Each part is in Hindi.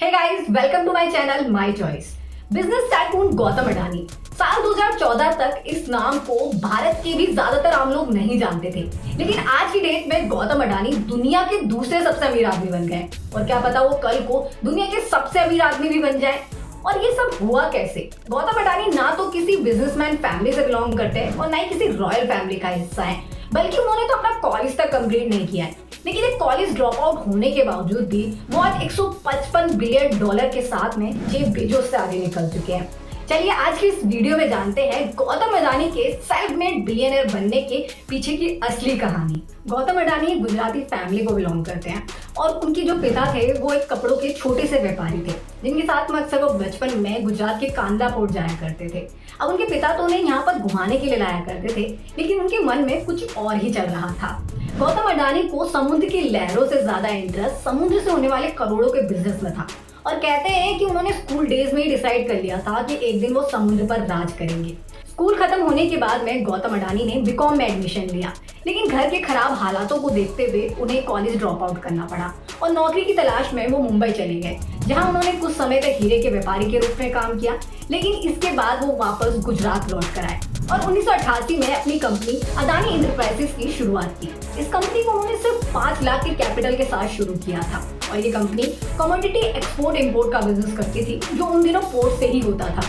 Hey guys, welcome to my channel My Choice. Business tycoon Gautam Adani साल 2014 तक इस नाम को भारत के भी ज्यादातर आम लोग नहीं जानते थे, लेकिन आज की डेट में गौतम अडानी दुनिया के दूसरे सबसे अमीर आदमी बन गए। और क्या पता वो कल को दुनिया के सबसे अमीर आदमी भी बन जाए। और ये सब हुआ कैसे? गौतम अडानी ना तो किसी बिजनेसमैन फैमिली से बिलोंग करते हैं और ना ही किसी रॉयल फैमिली का हिस्सा है, बल्कि उन्होंने तो अपना कॉलेज तक कंप्लीट नहीं किया है। लेकिन एक कॉलेज ड्रॉप आउट होने के बावजूद भी वो आज $155 बिलियन के साथ में जेफ बेजोस से आगे निकल चुके हैं। चलिए आज की इस वीडियो में जानते हैं गौतम अडानी के सेल्फ मेड बिलियनर बनने के पीछे की असली कहानी। गौतम अडानी गुजराती फैमिली को बिलोंग करते हैं और उनके जो पिता थे वो एक कपड़ों के छोटे से व्यापारी थे, जिनके साथ में अक्सर वो बचपन में गुजरात के कांदा पोर्ट जाया करते थे। अब उनके पिता तो उन्हें यहाँ पर घुमाने के लिए लाया करते थे, लेकिन उनके मन में कुछ और ही चल रहा था। गौतम अडानी को समुद्र की लहरों से ज्यादा इंटरेस्ट समुद्र से होने वाले करोड़ों के बिजनेस में था और कहते हैं कि उन्होंने स्कूल डेज में ही डिसाइड कर लिया था कि एक दिन वो समुद्र पर राज करेंगे। स्कूल खत्म होने के बाद में गौतम अडानी ने बीकॉम में एडमिशन लिया, लेकिन घर के खराब हालातों को देखते हुए उन्हें कॉलेज ड्रॉप आउट करना पड़ा और नौकरी की तलाश में वो मुंबई चले गए, जहां उन्होंने कुछ समय तक हीरे के व्यापारी के रूप में काम किया। लेकिन इसके बाद वो वापस गुजरात लौट कर आए और 1988 में अपनी कंपनी अडानी इंटरप्राइजेस की शुरुआत की। इस कंपनी को उन्होंने सिर्फ 5 लाख के कैपिटल के साथ शुरू किया था और ये कंपनी कमोडिटी एक्सपोर्ट इंपोर्ट का बिजनेस करती थी, जो उन दिनों पोर्ट से ही होता था।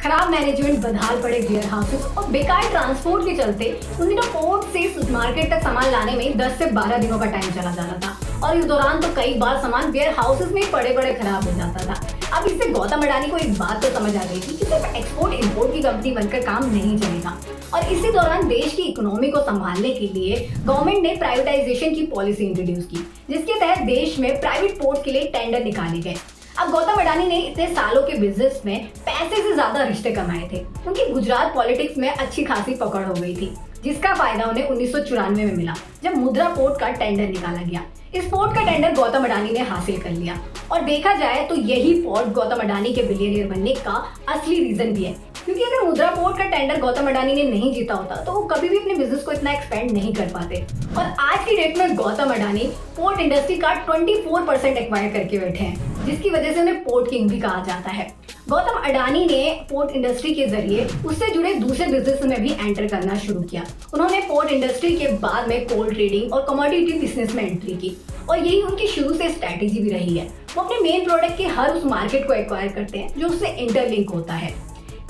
खराब मैनेजमेंट, बदहाल पड़े वेयर हाउसेस और बेकार ट्रांसपोर्ट के चलते उन दिनों पोर्ट से मार्केट तक सामान लाने में 10 से 12 दिनों का टाइम चला जाता था और इस दौरान तो कई बार सामान वेयर हाउसेस में पड़े खराब हो जाता था। अब इससे गौतम अडानी को एक बात तो समझ आ गई थी कि सिर्फ एक्सपोर्ट इंपोर्ट की कंपनी बनकर काम नहीं चलेगा और इसी दौरान देश की इकोनॉमी को संभालने के लिए गवर्नमेंट ने प्राइवेटाइजेशन की पॉलिसी इंट्रोड्यूस की, जिसके तहत देश में प्राइवेट पोर्ट के लिए टेंडर निकाले गए। अब गौतम अडानी ने इतने सालों के बिजनेस में पैसे से ज्यादा रिश्ते कमाए थे। उनकी गुजरात पॉलिटिक्स में अच्छी खासी पकड़ हो गई थी, जिसका फायदा उन्हें 1994 में मिला, जब मुद्रा पोर्ट का टेंडर निकाला गया। इस पोर्ट का टेंडर गौतम अडानी ने हासिल कर लिया और देखा जाए तो यही पोर्ट गौतम अडानी के बिलियनियर बनने का असली रीजन भी है, क्योंकि अगर मुद्रा पोर्ट का टेंडर गौतम अडानी ने नहीं जीता होता तो वो कभी भी अपने बिजनेस को इतना एक्सपेंड नहीं कर पाते। और आज की डेट में गौतम अडानी पोर्ट इंडस्ट्री का 24% एक्वायर करके बैठे हैं, जिसकी वजह से उन्हें पोर्ट किंग भी कहा जाता है। गौतम अडानी ने पोर्ट इंडस्ट्री के जरिए उससे जुड़े दूसरे बिजनेस में भी एंटर करना शुरू किया। उन्होंने पोर्ट इंडस्ट्री के बाद में कोल ट्रेडिंग और कमोडिटी बिजनेस में एंट्री की और यही उनकी शुरू से स्ट्रैटेजी भी रही है। वो अपने मेन प्रोडक्ट के हर उस मार्केट को एक्वायर करते हैं जो उससे इंटरलिंक होता है।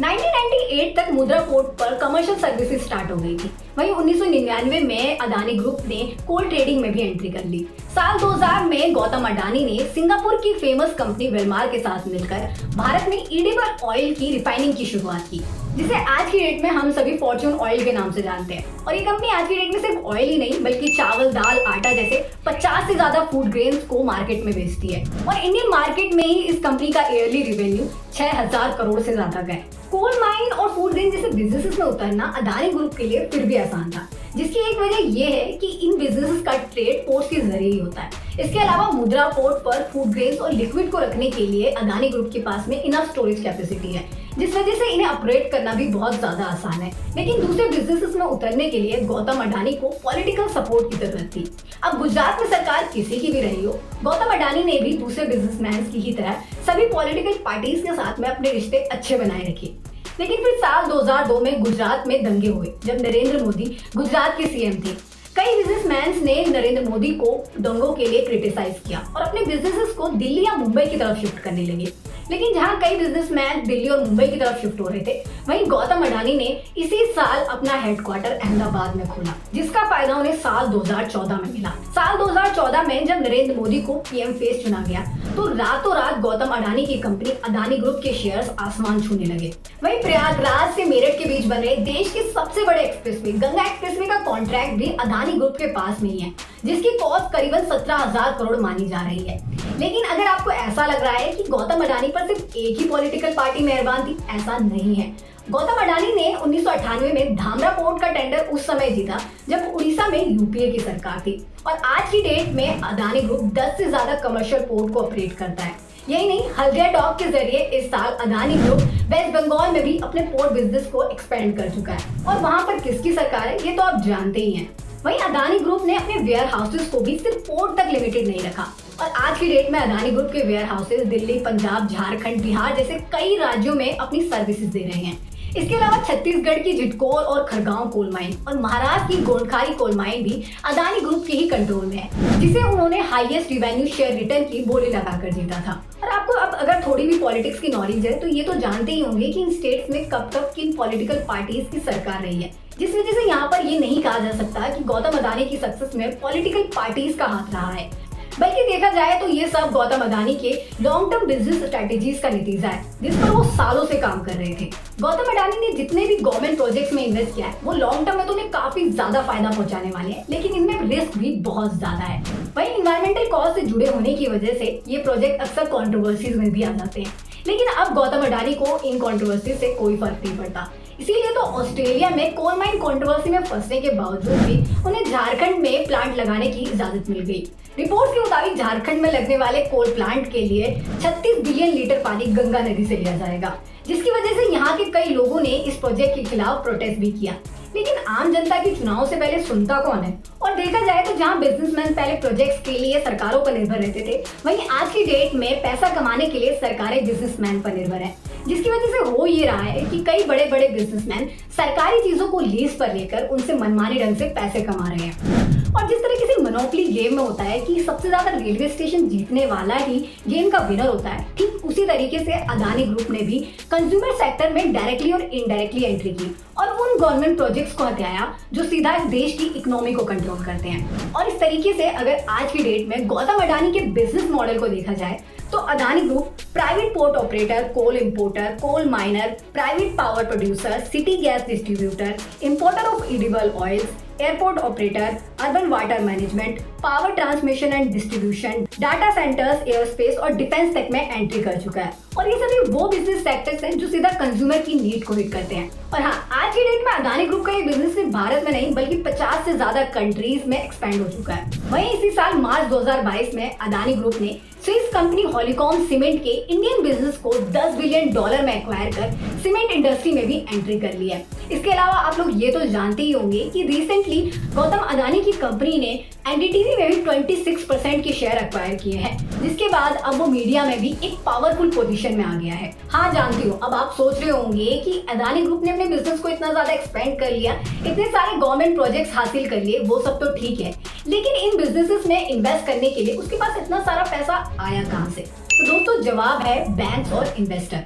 1998 तक मुद्रा पोर्ट पर कमर्शियल सर्विसेज स्टार्ट हो गई थी। वहीं 1999 में अडानी ग्रुप ने कोल ट्रेडिंग में भी एंट्री कर ली। साल 2000 में गौतम अडानी ने सिंगापुर की फेमस कंपनी वेलमार के साथ मिलकर भारत में एडिबल ऑयल की रिफाइनिंग की शुरुआत की, जिसे आज की डेट में हम सभी फॉर्च्यून ऑयल के नाम से जानते हैं। और ये कंपनी आज की डेट में सिर्फ ऑयल ही नहीं बल्कि चावल, दाल, आटा जैसे 50 से ज्यादा फूड ग्रेन्स को मार्केट में बेचती है और इंडियन मार्केट में ही इस कंपनी का ईयरली रेवेन्यू 6000 करोड़ से ज्यादा का है। कोल माइन और फूड ग्रेन जैसे बिजनेसेस में उतरना अडानी ग्रुप के लिए फिर भी आसान था, जिसकी एक वजह यह है कि इन बिजनेसेस का ट्रेड पोर्ट के जरिए ही होता है। इसके अलावा मुद्रा पोर्ट पर फूड ग्रेन्स और लिक्विड को रखने के लिए अडानी ग्रुप के पास में इनफ स्टोरेज कैपेसिटी है, जिस वजह से इन्हें ऑपरेट करना भी बहुत ज्यादा आसान है। लेकिन दूसरे बिजनेसेस में उतरने के लिए गौतम अडानी को पॉलिटिकल सपोर्ट की जरूरत थी। अब गुजरात में सरकार किसी की भी रही हो, गौतम अडानी ने भी दूसरे बिजनेसमैन की ही तरह सभी पॉलिटिकल पार्टीज के साथ में अपने रिश्ते अच्छे बनाए रखे। लेकिन फिर साल 2002 में गुजरात में दंगे हुए, जब नरेंद्र मोदी गुजरात के सीएम थे। कई बिजनेसमैन ने नरेंद्र मोदी को दंगों के लिए क्रिटिसाइज किया और अपने बिजनेसेस को दिल्ली या मुंबई की तरफ शिफ्ट करने लगे। लेकिन जहां कई बिजनेसमैन दिल्ली और मुंबई की तरफ शिफ्ट हो रहे थे, वहीं गौतम अडानी ने इसी साल अपना हेडक्वार्टर अहमदाबाद में खोला, जिसका फायदा उन्हें साल 2014 में मिला। साल 2014 में जब नरेंद्र मोदी को पीएम फेस चुना गया तो रातों रात गौतम अडानी की कंपनी अडानी ग्रुप के शेयर्स आसमान छूने लगे। वहीं प्रयागराज से मेरठ के बीच बन रहे देश के सबसे बड़े एक्सप्रेसवे गंगा एक्सप्रेसवे का कॉन्ट्रैक्ट भी अडानी ग्रुप के पास में ही है, जिसकी कॉस्ट करीबन 17,000 करोड़ मानी जा रही है। लेकिन अगर आपको ऐसा लग रहा है कि गौतम अडानी पर सिर्फ एक ही पॉलिटिकल पार्टी मेहरबान थी, ऐसा नहीं है। गौतम अडानी ने 1998 में धामरा पोर्ट का टेंडर उस समय जीता जब उड़ीसा में यूपीए की सरकार थी और आज की डेट में अडानी ग्रुप 10 से ज्यादा कमर्शियल पोर्ट को ऑपरेट करता है। यही नहीं, हल्दिया डॉक के जरिए इस साल अडानी ग्रुप वेस्ट बंगाल में भी अपने पोर्ट बिजनेस को एक्सपेंड कर चुका है और वहां पर किसकी सरकार है ये तो आप जानते ही हैं। वहीं अडानी ग्रुप ने अपने वेयर हाउसेस को भी सिर्फ पोर्ट तक लिमिटेड नहीं रखा और आज की डेट में अदानी ग्रुप के वेयर हाउसेज दिल्ली, पंजाब, झारखंड, बिहार जैसे कई राज्यों में अपनी सर्विसेज दे रहे हैं। इसके अलावा छत्तीसगढ़ की झिटकोर और खरगांव कोल माइन और महाराष्ट्र की गोंडखारी कोल माइन भी अदानी ग्रुप के ही कंट्रोल में है, जिसे उन्होंने हाईएस्ट रिवेन्यू शेयर रिटर्न की बोली लगाकर जीता था। और आपको अब अगर थोड़ी भी पॉलिटिक्स की नॉलेज है तो ये तो जानते ही होंगे कि इन स्टेट्स में कब कब किन पॉलिटिकल पार्टीज की सरकार रही है, जिस वजह से यहाँ पर ये नहीं कहा जा सकता कि गौतम अदानी की सक्सेस में पॉलिटिकल पार्टीज का हाथ रहा है, बल्कि देखा जाए तो ये सब गौतम अदानी के लॉन्ग टर्म बिजनेस स्ट्रेटेजीज का नतीजा है, जिस पर वो सालों से काम कर रहे थे। गौतम अडानी ने जितने भी गवर्नमेंट प्रोजेक्ट्स में इन्वेस्ट किया है वो लॉन्ग टर्म में तो उन्हें काफी ज्यादा फायदा पहुंचाने वाले हैं, लेकिन इनमें रिस्क भी बहुत ज्यादा है। वहीं इन्वायरमेंटल कॉज से जुड़े होने की वजह से ये प्रोजेक्ट अक्सर कॉन्ट्रोवर्सीज में भी आ जाते हैं, लेकिन अब गौतम अडानी को इन कॉन्ट्रोवर्सी से कोई फर्क नहीं पड़ता। इसीलिए तो ऑस्ट्रेलिया में कोल माइन कंट्रोवर्सी में फंसने के बावजूद भी उन्हें झारखंड में प्लांट लगाने की इजाजत मिल गई। रिपोर्ट के मुताबिक झारखंड में लगने वाले कोल प्लांट के लिए 36 बिलियन लीटर पानी गंगा नदी से लिया जाएगा, जिसकी वजह से यहाँ के कई लोगों ने इस प्रोजेक्ट के खिलाफ प्रोटेस्ट भी किया। लेकिन आम जनता की चुनाव से पहले सुनता कौन है? और देखा जाए तो जहाँ बिजनेसमैन पहले प्रोजेक्ट्स के लिए सरकारों पर निर्भर रहते थे, वहीं आज की डेट में पैसा कमाने के लिए सरकारें बिजनेसमैन पर निर्भर है, जिसकी वजह से हो ये रहा है कि कई बड़े बड़े बिजनेसमैन सरकारी चीजों को लीज पर लेकर उनसे मनमानी ढंग से पैसे कमा रहे हैं। और जिस तरीके से मोनोपोली गेम में होता है कि सबसे ज्यादा रेलवे स्टेशन जीतने वाला ही गेम का विनर होता है, ठीक उसी तरीके से अदानी ग्रुप ने भी कंज्यूमर सेक्टर में डायरेक्टली और इनडायरेक्टली एंट्री की और उन गवर्नमेंट प्रोजेक्ट्स को हथियाया जो सीधा देश की इकोनॉमी को कंट्रोल करते हैं। और इस तरीके से अगर आज की डेट में गौतम अडानी के बिजनेस मॉडल को देखा जाए तो Adani group private port operator, coal importer, coal miner, private power producer, city gas distributor, importer of edible oils, airport operator, urban water management, power transmission and distribution, data centres, airspace और डिफेंस तक में एंट्री कर चुका है। और ये सभी वो बिजनेस सेक्टर्स हैं जो सीधा कंज्यूमर की नीड को हिट करते हैं। और हाँ, आज की डेट में अदानी ग्रुप का ये बिजनेस सिर्फ भारत में नहीं बल्कि 50 से ज्यादा कंट्रीज में एक्सपेंड हो चुका है। वहीं इसी साल मार्च 2022 में अदानी ग्रुप ने स्विस कंपनी हॉलीकॉम सीमेंट के इंडियन बिजनेस को $10 बिलियन में एक्वायर कर सीमेंट इंडस्ट्री में भी एंट्री कर ली है। इसके अलावा आप लोग ये तो जानते ही होंगे कि रिसेंटली गौतम अदानी की कंपनी ने एनडीटीवी में भी 26% के शेयर एक्वायर किए हैं, जिसके बाद अब वो मीडिया में भी एक पावरफुल पोजीशन में आ गया है। हाँ, जानती हूँ, अब आप सोच रहे होंगे कि अदानी ग्रुप ने अपने बिजनेस को इतना ज्यादा एक्सपेंड कर लिया, इतने सारे गवर्नमेंट प्रोजेक्ट्स हासिल कर लिए, वो सब तो ठीक है, लेकिन इन बिजनेसेस में इन्वेस्ट करने के लिए उसके पास इतना सारा पैसा आया कहाँ से? तो दोस्तों, जवाब है बैंक्स और इन्वेस्टर।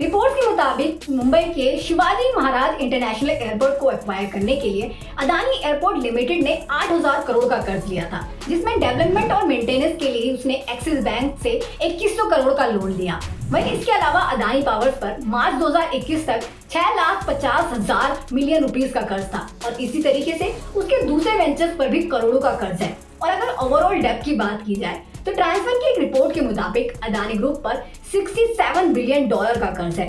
रिपोर्ट के मुताबिक मुंबई के शिवाजी महाराज इंटरनेशनल एयरपोर्ट को एक्वायर करने के लिए अदानी एयरपोर्ट लिमिटेड ने 8,000 करोड़ का कर्ज लिया था, जिसमें डेवलपमेंट और मेंटेनेंस के लिए उसने एक्सिस बैंक से 2100 करोड़ का लोन लिया। वहीं इसके अलावा अदानी पावर्स पर मार्च 2021 तक 6,50,000 मिलियन रुपीस का कर्ज था और इसी तरीके से उसके दूसरे वेंचर्स पर भी करोड़ों का कर्ज है। और अगर ओवरऑल डेब्ट की बात की जाए तो ट्रांसफर की एक रिपोर्ट के मुताबिक अदानी ग्रुप पर $67 बिलियन का कर्ज है।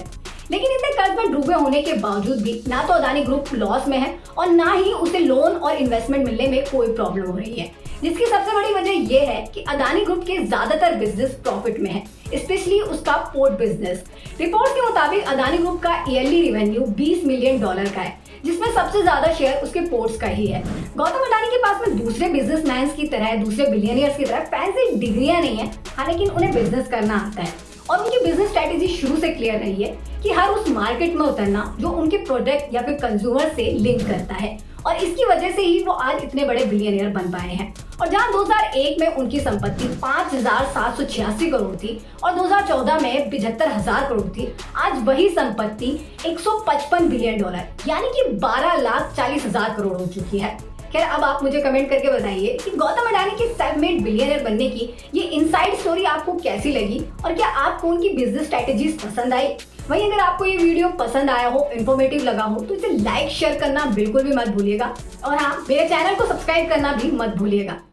लेकिन इतने कर्ज में डूबे होने के बावजूद भी ना तो अदानी ग्रुप लॉस में है और ना ही उसे लोन और इन्वेस्टमेंट मिलने में कोई प्रॉब्लम हो रही है, जिसकी सबसे बड़ी वजह यह है कि अदानी ग्रुप के ज्यादातर बिजनेस प्रॉफिट में है, स्पेशली उसका पोर्ट बिजनेस। रिपोर्ट के मुताबिक अदानी ग्रुप का ईयरली रेवेन्यू $20 मिलियन का है, जिसमें सबसे ज्यादा शेयर उसके पोर्ट्स का ही है। गौतम अडानी के पास में दूसरे बिजनेसमैन की तरह, दूसरे बिलियनियर्स की तरह फैंसी डिग्रियां नहीं है, हाँ, लेकिन उन्हें बिजनेस करना आता है और उनकी बिजनेस स्ट्रेटेजी शुरू से क्लियर रही है कि हर उस मार्केट में उतरना जो उनके प्रोडक्ट या फिर कंज्यूमर से लिंक करता है, और इसकी वजह से ही वो आज इतने बड़े बिलियनियर बन पाए हैं। और जहां 2001 में उनकी संपत्ति 5,786 करोड़ थी और 2014 में 75,000 करोड़ थी, आज वही संपत्ति $155 बिलियन यानी कि 12,40,000 करोड़ हो चुकी है। खैर, अब आप मुझे कमेंट करके बताइए कि गौतम अडानी के सेल्फ मेड बिलियनर बनने की ये इनसाइड स्टोरी आपको कैसी लगी और क्या आपको उनकी बिजनेस स्ट्रेटेजीज पसंद आई? वहीं अगर आपको ये वीडियो पसंद आया हो, इन्फॉर्मेटिव लगा हो, तो इसे लाइक शेयर करना बिल्कुल भी मत भूलिएगा और हाँ, मेरे चैनल को सब्सक्राइब करना भी मत भूलिएगा।